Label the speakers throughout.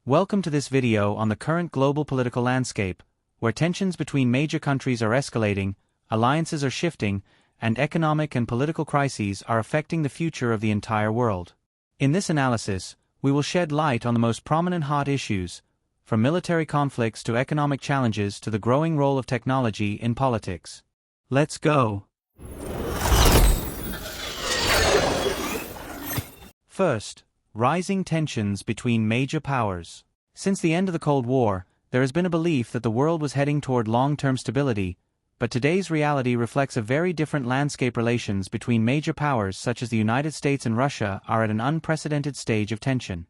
Speaker 1: Welcome to this video on the current global political landscape, where tensions between major countries are escalating, alliances are shifting, and economic and political crises are affecting the future of the entire world. In this analysis, we will shed light on the most prominent hot issues, from military conflicts to economic challenges to the growing role of technology in politics. Let's go! First, rising tensions between major powers. Since the end of the Cold War, there has been a belief that the world was heading toward long-term stability, but today's reality reflects a very different landscape. Relations between major powers such as the United States and Russia are at an unprecedented stage of tension.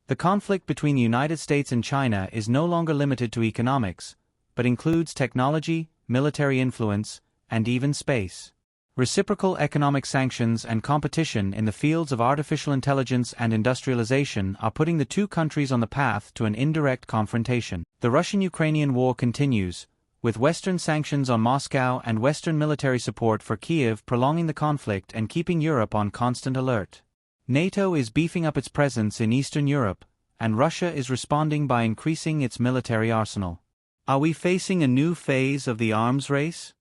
Speaker 1: The conflict between the United States and China is no longer limited to economics, but includes technology, military influence, and even space. Reciprocal economic sanctions and competition in the fields of artificial intelligence and industrialization are putting the two countries on the path to an indirect confrontation. The Russian-Ukrainian war continues, with Western sanctions on Moscow and Western military support for Kyiv prolonging the conflict and keeping Europe on constant alert. NATO is beefing up its presence in Eastern Europe, and Russia is responding by increasing its military arsenal. Are we facing a new phase of the arms race?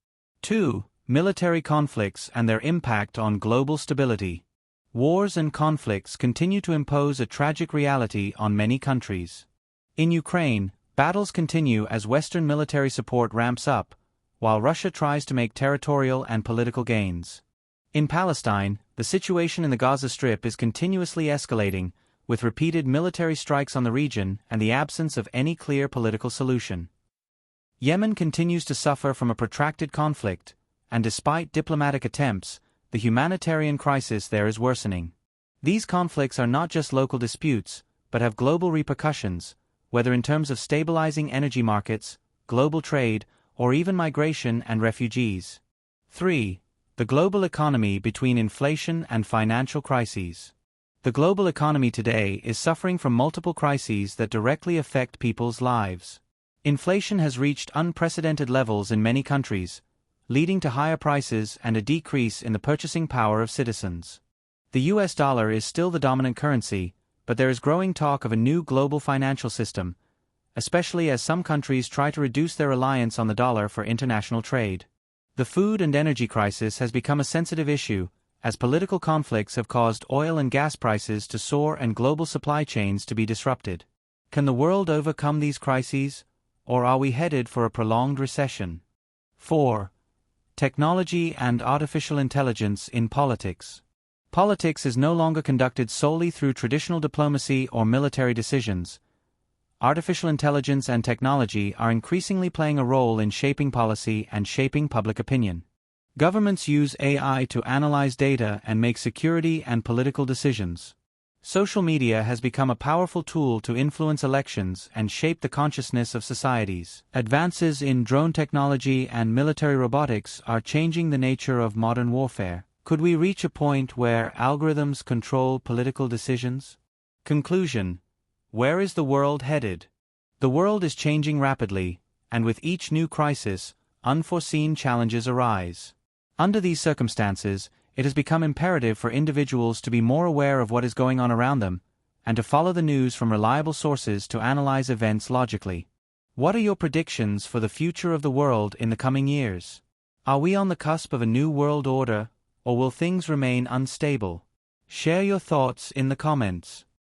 Speaker 1: 2. Military conflicts and their impact on global stability. Wars and conflicts continue to impose a tragic reality on many countries. In Ukraine, battles continue as Western military support ramps up, while Russia tries to make territorial and political gains. In Palestine, the situation in the Gaza Strip is continuously escalating, with repeated military strikes on the region and the absence of any clear political solution. Yemen continues to suffer from a protracted conflict, and despite diplomatic attempts, the humanitarian crisis there is worsening. These conflicts are not just local disputes, but have global repercussions, whether in terms of stabilizing energy markets, global trade, or even migration and refugees. 3. The global economy between inflation and financial crises. The global economy today is suffering from multiple crises that directly affect people's lives. Inflation has reached unprecedented levels in many countries, leading to higher prices and a decrease in the purchasing power of citizens. The US dollar is still the dominant currency, but there is growing talk of a new global financial system, especially as some countries try to reduce their reliance on the dollar for international trade. The food and energy crisis has become a sensitive issue, as political conflicts have caused oil and gas prices to soar and global supply chains to be disrupted. Can the world overcome these crises, or are we headed for a prolonged recession? 4. Technology and artificial intelligence in politics. Politics is no longer conducted solely through traditional diplomacy or military decisions. Artificial intelligence and technology are increasingly playing a role in shaping policy and shaping public opinion. Governments use AI to analyze data and make security and political decisions. Social media has become a powerful tool to influence elections and shape the consciousness of societies. Advances in drone technology and military robotics are changing the nature of modern warfare. Could we reach a point where algorithms control political decisions? Conclusion: where is the world headed? The world is changing rapidly, and with each new crisis, unforeseen challenges arise. Under these circumstances, it has become imperative for individuals to be more aware of what is going on around them, and to follow the news from reliable sources to analyze events logically. What are your predictions for the future of the world in the coming years? Are we on the cusp of a new world order, or will things remain unstable? Share your thoughts in the comments.